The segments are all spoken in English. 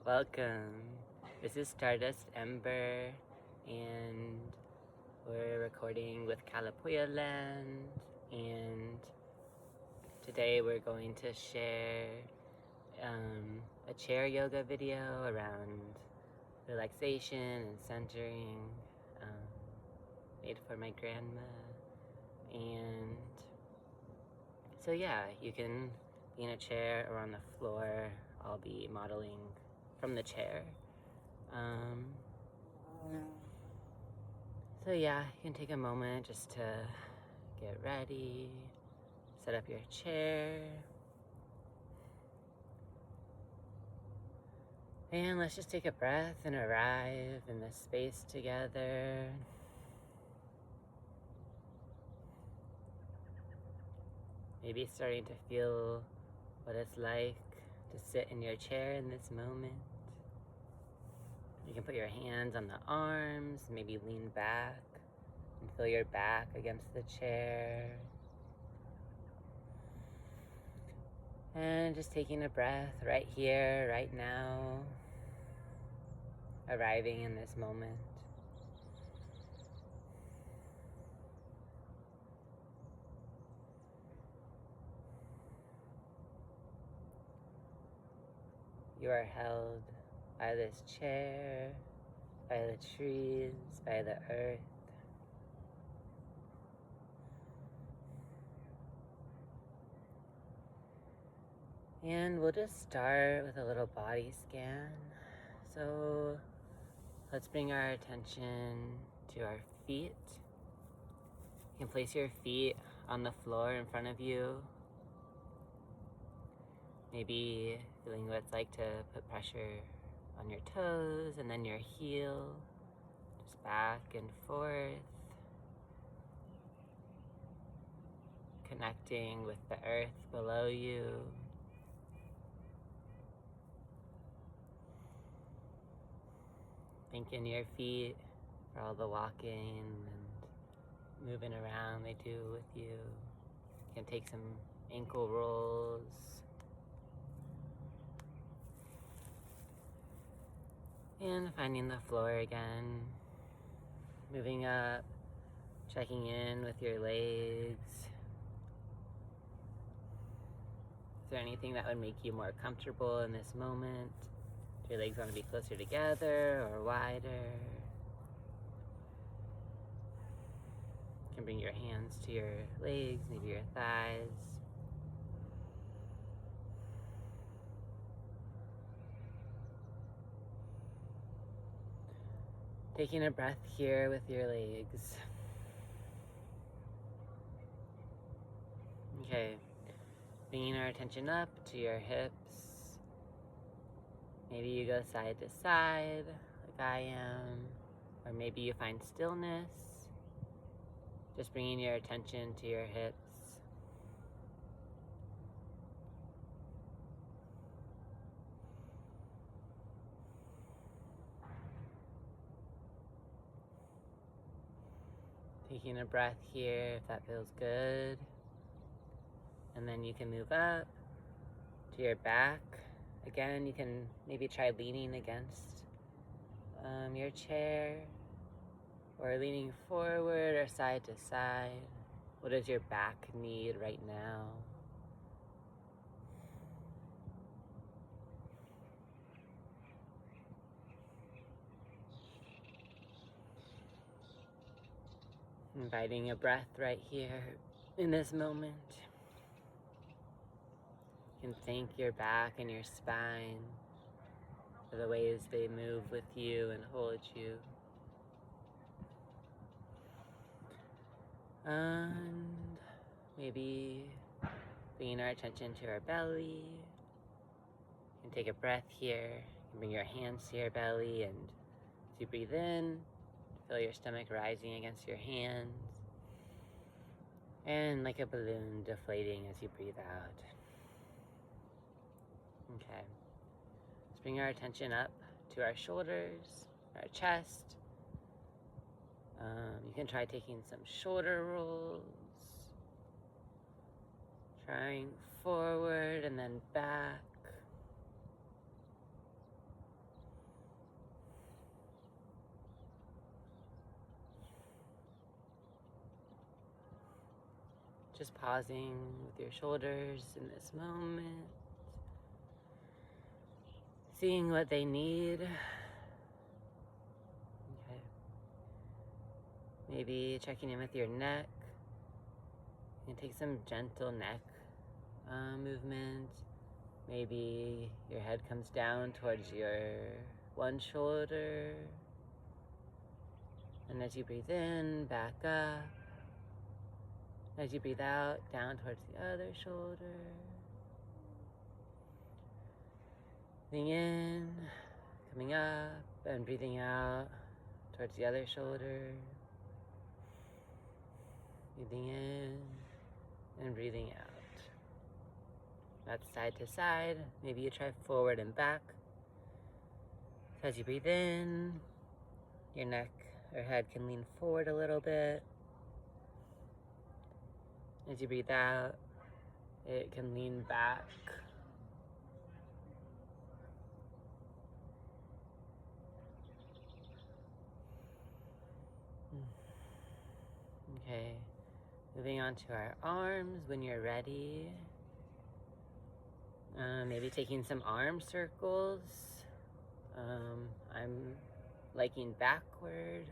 Welcome. This is Stardust Ember, and we're recording with Kalapuya Land. And today we're going to share a chair yoga video around relaxation and centering, made for my grandma. And so yeah, you can be in a chair or on the floor. I'll be modeling from the chair. So yeah, you can take a moment just to get ready, set up your chair, and let's just take a breath and arrive in this space together. Maybe starting to feel what it's like to sit in your chair in this moment. You can put your hands on the arms, maybe lean back and feel your back against the chair. And just taking a breath right here, right now, arriving in this moment. You are held by this chair, by the trees, by the earth. And we'll just start with a little body scan. So let's bring our attention to our feet. You can place your feet on the floor in front of you. Maybe feeling what it's like to put pressure on your toes and then your heel, just back and forth. Connecting with the earth below you. Thanking your feet for all the walking and moving around they do with you. You can take some ankle rolls. And finding the floor again. Moving up, checking in with your legs. Is there anything that would make you more comfortable in this moment? Do your legs want to be closer together or wider? You can bring your hands to your legs, maybe your thighs. Taking a breath here with your legs. Okay, bringing our attention up to your hips. Maybe you go side to side, like I am, or maybe you find stillness. Just bringing your attention to your hips. Taking a breath here if that feels good. And then you can move up to your back. Again, you can maybe try leaning against your chair, or leaning forward or side to side. What does your back need right now? Inviting a breath right here in this moment. You can thank your back and your spine for the ways they move with you and hold you. And maybe bringing our attention to our belly. You can take a breath here. You can bring your hands to your belly, and as you breathe in, feel your stomach rising against your hands. And like a balloon deflating as you breathe out. Okay. Let's bring our attention up to our shoulders, our chest. You can try taking some shoulder rolls. Trying forward and then back. Just pausing with your shoulders in this moment. Seeing what they need. Okay. Maybe checking in with your neck. You can take some gentle neck movement. Maybe your head comes down towards your one shoulder. And as you breathe in, back up. As you breathe out, down towards the other shoulder. Breathing in, coming up, and breathing out towards the other shoulder. Breathing in and breathing out. That's side to side. Maybe you try forward and back. So as you breathe in, your neck or head can lean forward a little bit. As you breathe out, it can lean back. Okay, moving on to our arms when you're ready. Maybe taking some arm circles. I'm liking backward.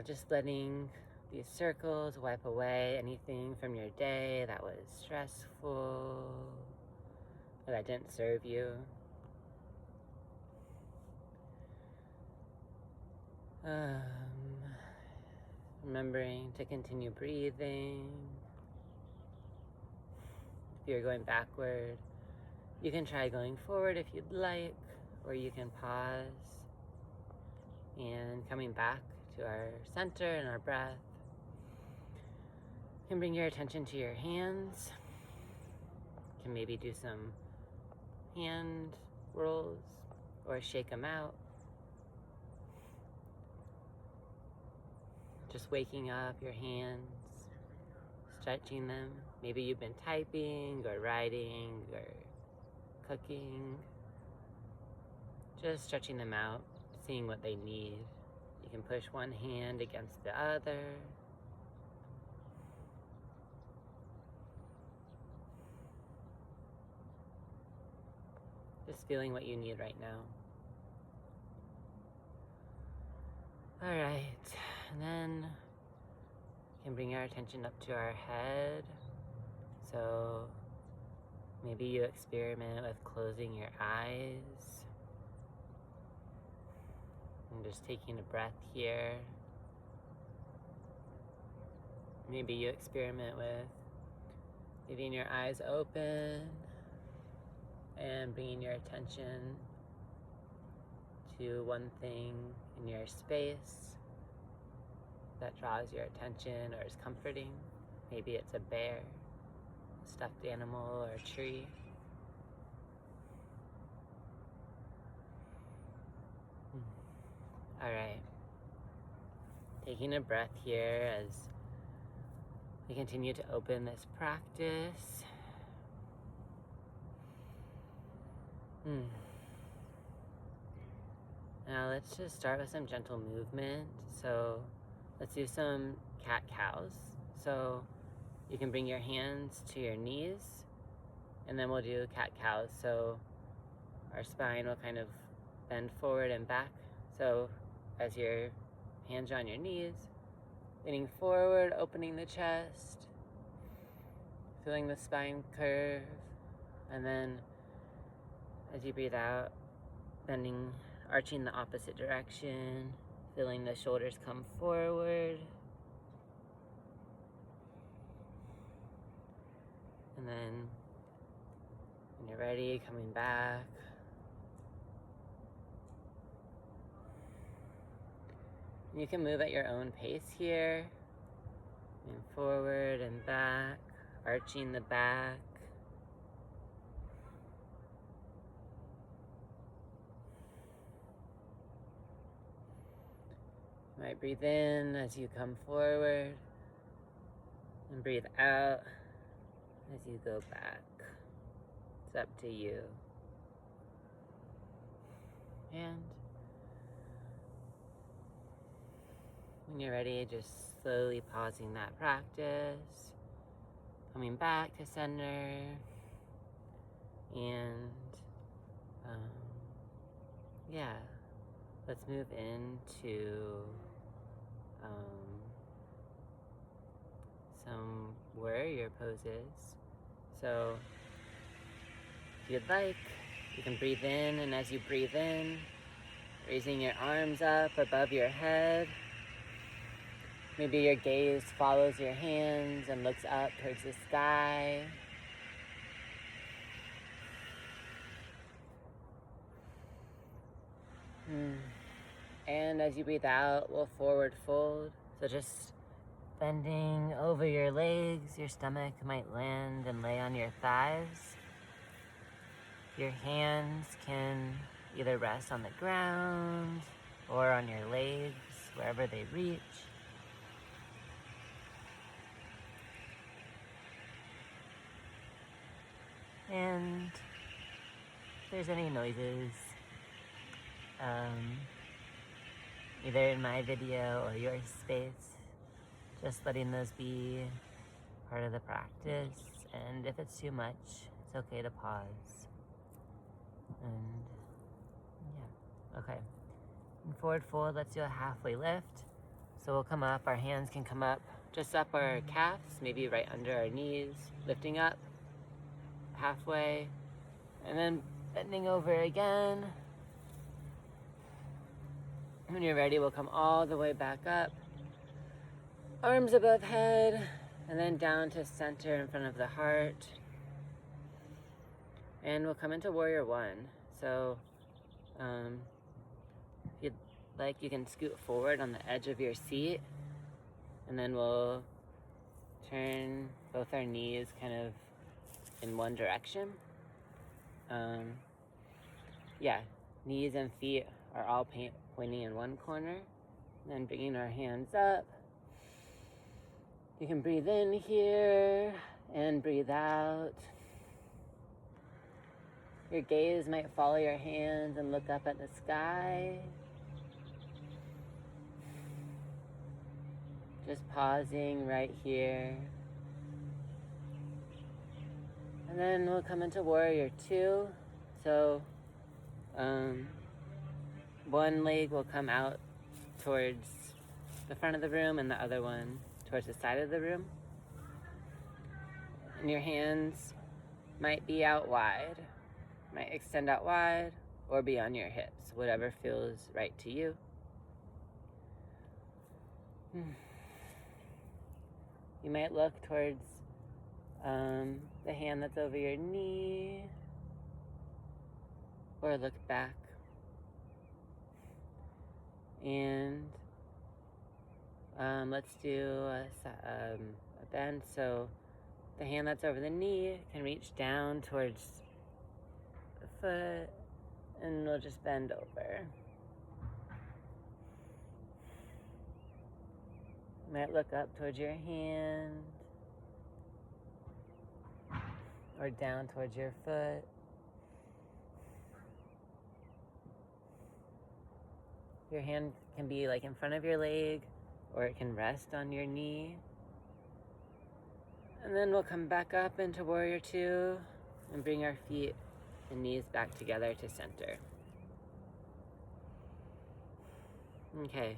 Just letting these circles wipe away anything from your day that was stressful or that didn't serve you. Remembering to continue breathing. If you're going backward, you can try going forward if you'd like, or you can pause and coming back to our center and our breath. You can bring your attention to your hands. You can maybe do some hand rolls or shake them out. Just waking up your hands, stretching them. Maybe you've been typing or writing or cooking. Just stretching them out, seeing what they need. You can push one hand against the other. Just feeling what you need right now. All right, and then we can bring our attention up to our head. So maybe you experiment with closing your eyes and just taking a breath here. Maybe you experiment with leaving your eyes open and bringing your attention to one thing in your space that draws your attention or is comforting. Maybe it's a bear, a stuffed animal, or a tree. All right. Taking a breath here as we continue to open this practice. Now let's just start with some gentle movement. So let's do some cat-cows. So you can bring your hands to your knees, and then we'll do cat-cows. So our spine will kind of bend forward and back. So as your hands are on your knees, leaning forward, opening the chest, feeling the spine curve, and then as you breathe out, bending, arching the opposite direction, feeling the shoulders come forward. And then when you're ready, coming back. You can move at your own pace here. Moving forward and back, arching the back. You might breathe in as you come forward and breathe out as you go back. It's up to you. And when you're ready, just slowly pausing that practice, coming back to center, and yeah, let's move into some warrior poses. So if you'd like, you can breathe in, and as you breathe in, raising your arms up above your head. Maybe your gaze follows your hands and looks up towards the sky. And as you breathe out, we'll forward fold. So just bending over your legs, your stomach might land and lay on your thighs. Your hands can either rest on the ground or on your legs, wherever they reach. And if there's any noises, either in my video or your space, just letting those be part of the practice. And if it's too much, it's okay to pause. And yeah, okay. And forward fold, let's do a halfway lift. So we'll come up, our hands can come up just up our calves, maybe right under our knees, lifting up halfway, and then bending over again. When you're ready, we'll come all the way back up, arms above head, and then down to center in front of the heart. And we'll come into warrior one. So if you'd like, you can scoot forward on the edge of your seat, and then we'll turn both our knees kind of in one direction. Yeah, knees and feet are all pointing in one corner. And then bringing our hands up. You can breathe in here and breathe out. Your gaze might follow your hands and look up at the sky. Just pausing right here. And then we'll come into warrior two. So one leg will come out towards the front of the room and the other one towards the side of the room. And your hands might be out wide, might extend out wide or be on your hips, whatever feels right to you. You might look towards the hand that's over your knee, or look back. And let's do a bend. So the hand that's over the knee can reach down towards the foot, and we'll just bend over. You might look up towards your hand, or down towards your foot. Your hand can be like in front of your leg, or it can rest on your knee. And then we'll come back up into warrior two and bring our feet and knees back together to center. Okay.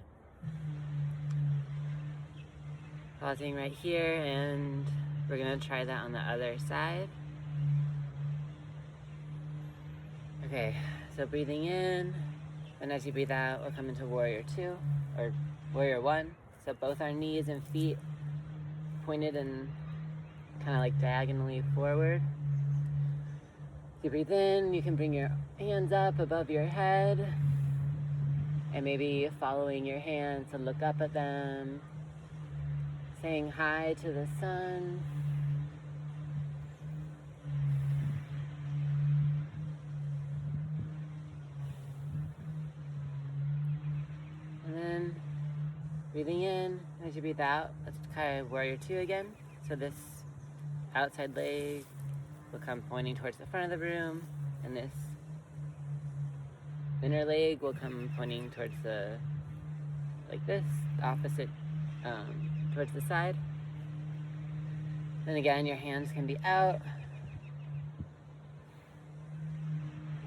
Pausing right here, and we're gonna try that on the other side. Okay, so breathing in, and as you breathe out, we'll come into warrior two, or warrior one. So both our knees and feet pointed and kind of like diagonally forward. As you breathe in, you can bring your hands up above your head, and maybe following your hands to look up at them, saying hi to the sun. And then breathing in, as you breathe out, let's try warrior two again. So this outside leg will come pointing towards the front of the room, and this inner leg will come pointing towards the, like this, opposite towards the side. Then again, your hands can be out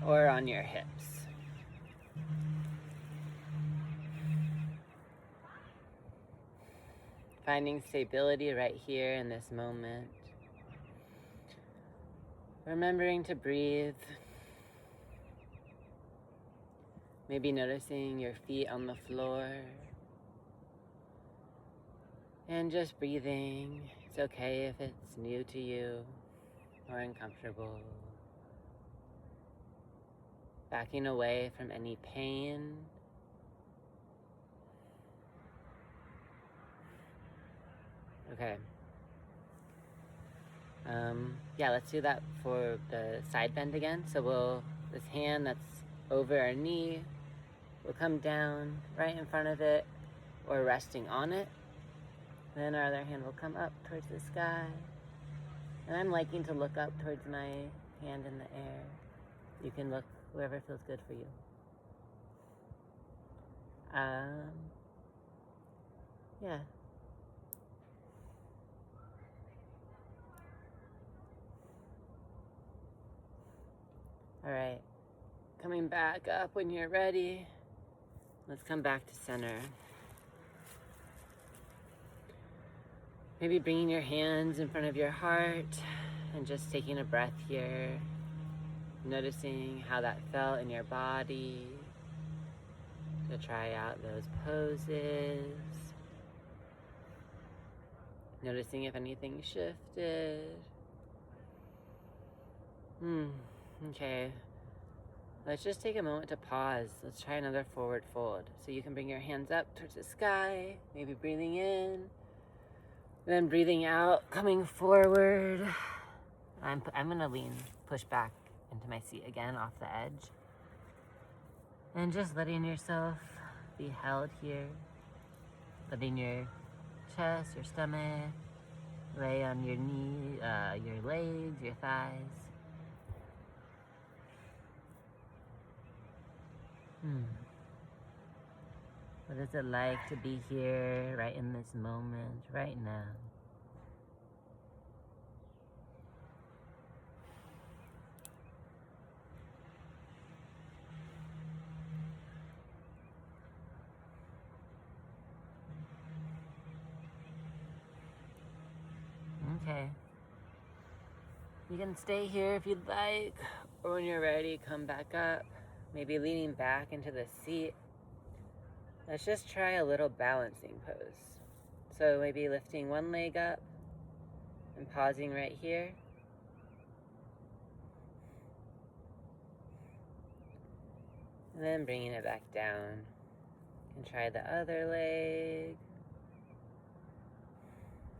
or on your hips. Finding stability right here in this moment. Remembering to breathe. Maybe noticing your feet on the floor. And just breathing. It's okay if it's new to you or uncomfortable. Backing away from any pain. Okay. Yeah, let's do that for the side bend again. So this hand that's over our knee will come down right in front of it or resting on it. Then our other hand will come up towards the sky. And I'm liking to look up towards my hand in the air. You can look wherever feels good for you. Yeah. All right. Coming back up when you're ready. Let's come back to center. Maybe bringing your hands in front of your heart and just taking a breath here. Noticing how that felt in your body. To try out those poses. Noticing if anything shifted. Okay. Let's just take a moment to pause. Let's try another forward fold. So you can bring your hands up towards the sky, maybe breathing in, then breathing out, coming forward. I'm gonna push back into my seat again off the edge. And just letting yourself be held here. Letting your chest, your stomach, lay on your knees, your legs, your thighs. What is it like to be here right in this moment, right now? Okay. You can stay here if you'd like, or when you're ready, come back up. Maybe leaning back into the seat. Let's just try a little balancing pose. So maybe lifting one leg up and pausing right here. And then bringing it back down. You can try the other leg.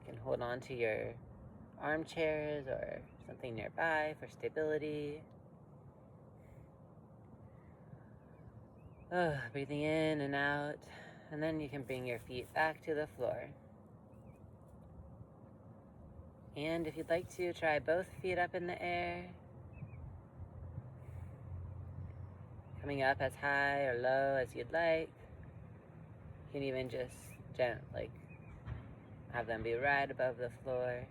You can hold on to your armchairs or something nearby for stability. Breathing in and out, and then you can bring your feet back to the floor. And if you'd like to, try both feet up in the air. Coming up as high or low as you'd like. You can even just have them be right above the floor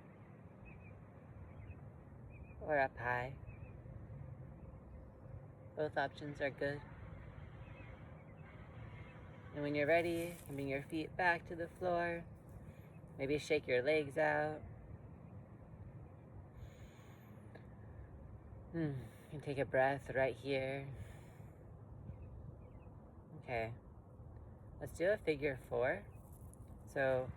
or up high. Both options are good. And when you're ready, you can bring your feet back to the floor. Maybe shake your legs out. You can take a breath right here. Okay. Let's do a figure 4. So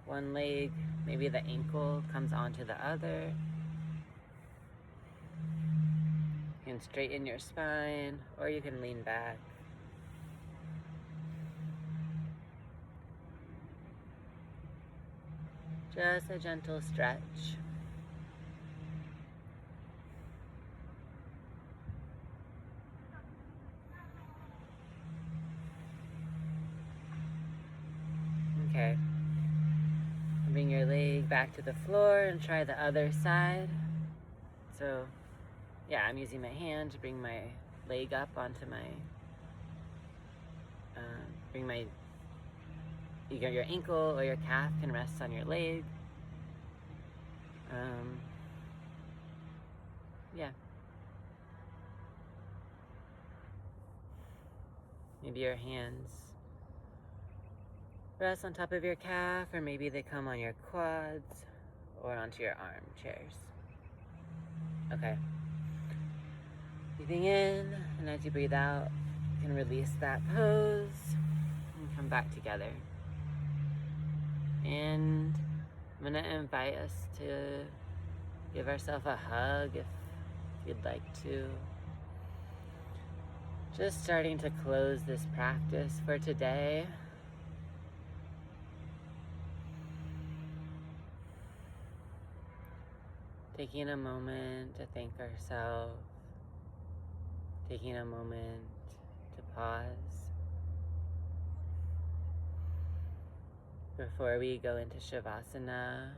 one leg, maybe the ankle comes onto the other. You can straighten your spine, or you can lean back. Just a gentle stretch. Okay. Bring your leg back to the floor and try the other side. So, yeah, I'm using my hand to bring my leg up onto my, bring my your ankle or your calf can rest on your leg. Yeah. Maybe your hands rest on top of your calf, or maybe they come on your quads or onto your armchairs. Okay. Breathing in, and as you breathe out, you can release that pose and come back together. And I'm going to invite us to give ourselves a hug if you'd like to. Just starting to close this practice for today. Taking a moment to thank ourselves. Taking a moment to pause. Before we go into shavasana,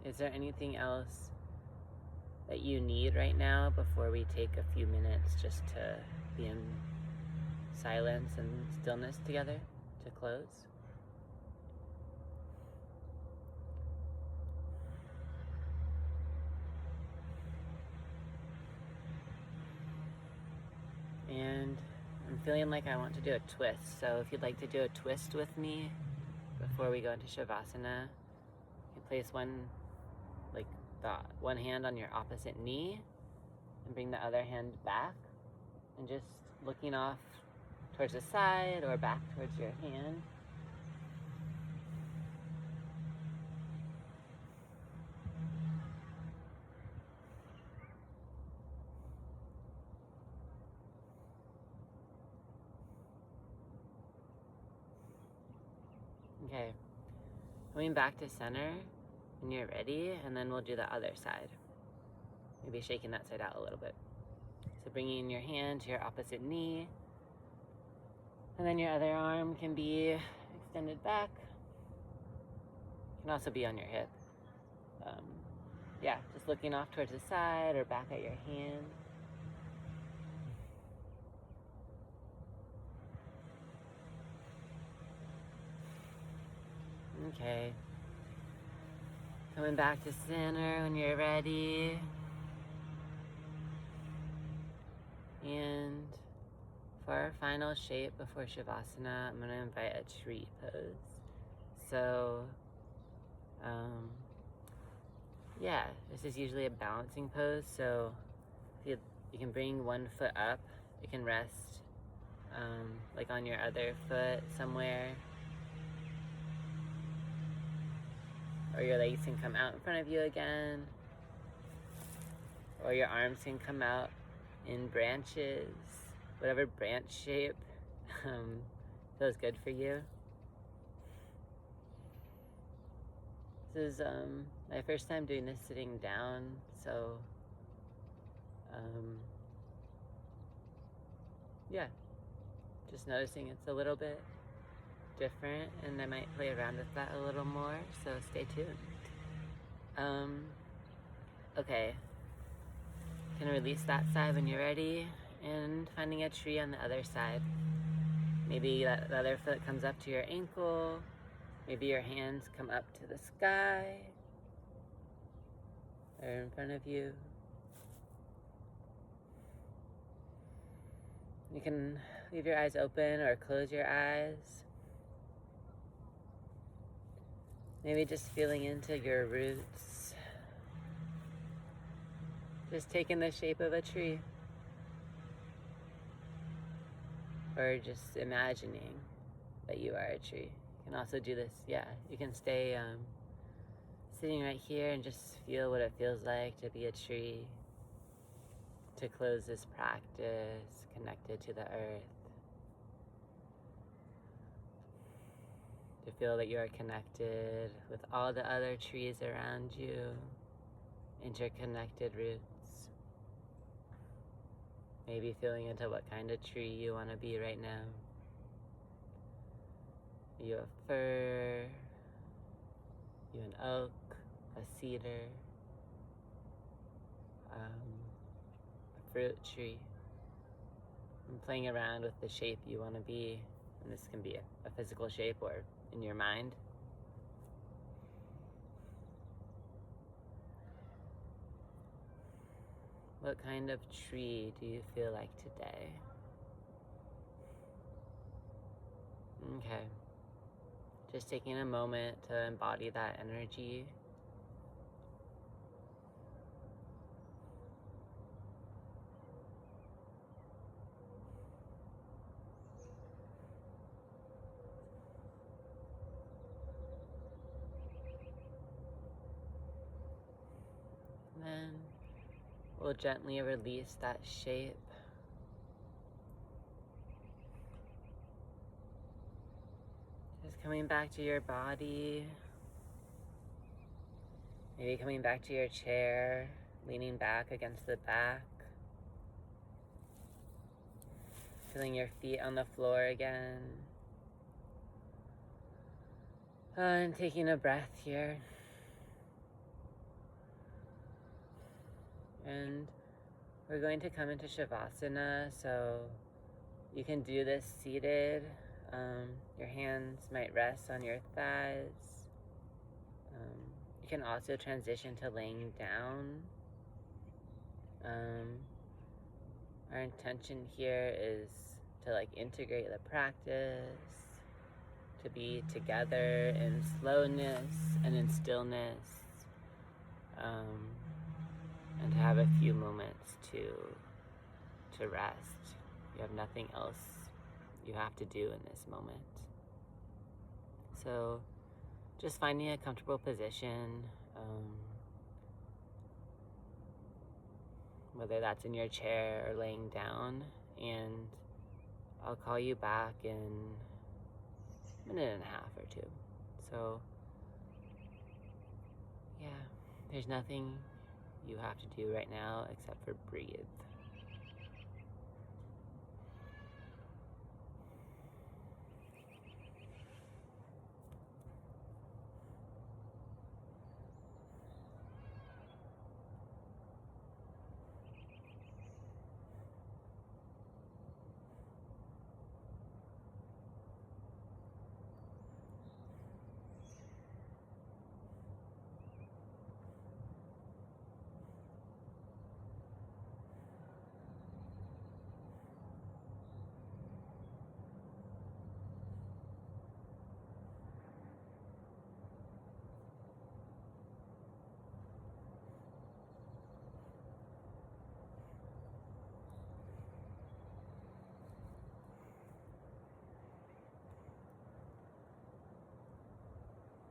is there anything else that you need right now before we take a few minutes just to be in silence and stillness together to close? And I'm feeling like I want to do a twist. So if you'd like to do a twist with me before we go into shavasana, you can place one hand on your opposite knee and bring the other hand back and just looking off towards the side or back towards your hand. Okay, coming back to center when you're ready, and then we'll do the other side. Maybe shaking that side out a little bit. So bringing your hand to your opposite knee, and then your other arm can be extended back. It can also be on your hip. Just looking off towards the side or back at your hand. Okay. Coming back to center when you're ready. And for our final shape before shavasana, I'm going to invite a tree pose. So, this is usually a balancing pose. So you can bring one foot up. It can rest like on your other foot somewhere. Or your legs can come out in front of you again. Or your arms can come out in branches. Whatever branch shape feels good for you. This is my first time doing this sitting down, so just noticing it's a little bit different, and I might play around with that a little more, so stay tuned. Okay, you can release that side when you're ready, and finding a tree on the other side. Maybe the other foot comes up to your ankle. Maybe your hands come up to the sky or in front of you. You can leave your eyes open or close your eyes. Maybe just feeling into your roots. Just taking the shape of a tree. Or just imagining that you are a tree. You can also do this, you can stay sitting right here and just feel what it feels like to be a tree. To close this practice connected to the earth. To feel that you are connected with all the other trees around you. Interconnected roots. Maybe feeling into what kind of tree you want to be right now. Are you a fir? Are you an oak? A cedar? A fruit tree? And playing around with the shape you want to be. And this can be a physical shape or in your mind. What kind of tree do you feel like today? Okay. Just taking a moment to embody that energy. And then we'll gently release that shape. Just coming back to your body. Maybe coming back to your chair, leaning back against the back. Feeling your feet on the floor again. And taking a breath here. And we're going to come into shavasana, so you can do this seated. Your hands might rest on your thighs. You can also transition to laying down. Our intention here is to integrate the practice, to be together in slowness and in stillness, and to have a few moments to rest. You have nothing else you have to do in this moment. So just finding a comfortable position, whether that's in your chair or laying down, and I'll call you back in a minute and a half or two. So yeah, there's nothing you have to do right now except for breathe.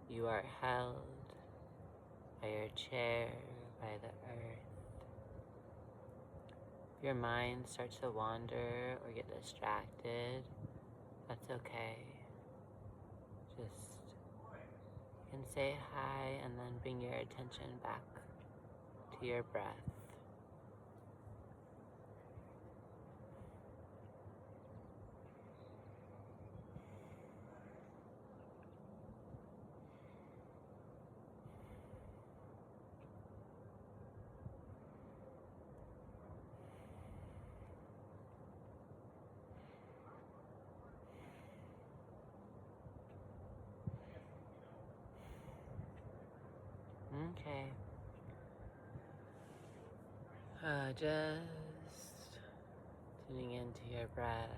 You are held by your chair, by the earth. If your mind starts to wander or get distracted, that's okay. Just, you can say hi and then bring your attention back to your breath. Okay. Just tuning into your breath.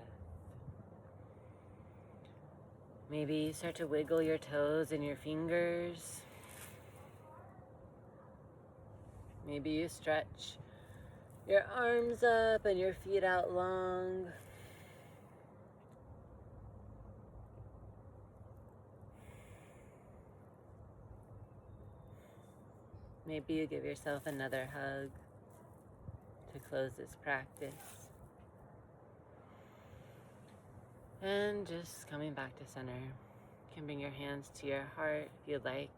Maybe start to wiggle your toes and your fingers. Maybe you stretch your arms up and your feet out long. Maybe you give yourself another hug to close this practice. And just coming back to center. You can bring your hands to your heart if you'd like.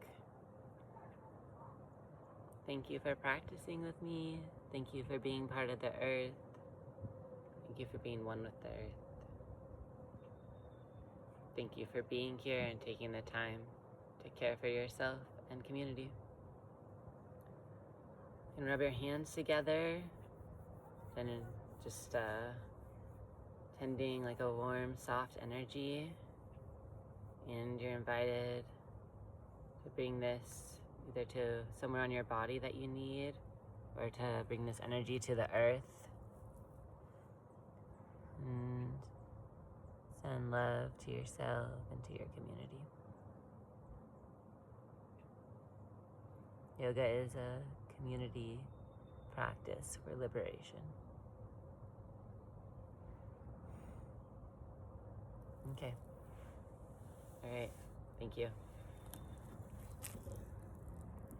Thank you for practicing with me. Thank you for being part of the earth. Thank you for being one with the earth. Thank you for being here and taking the time to care for yourself and community. You can rub your hands together, then just sending like a warm, soft energy, and you're invited to bring this either to somewhere on your body that you need, or to bring this energy to the earth and send love to yourself and to your community. Yoga is a community practice for liberation. Okay. All right. Thank you.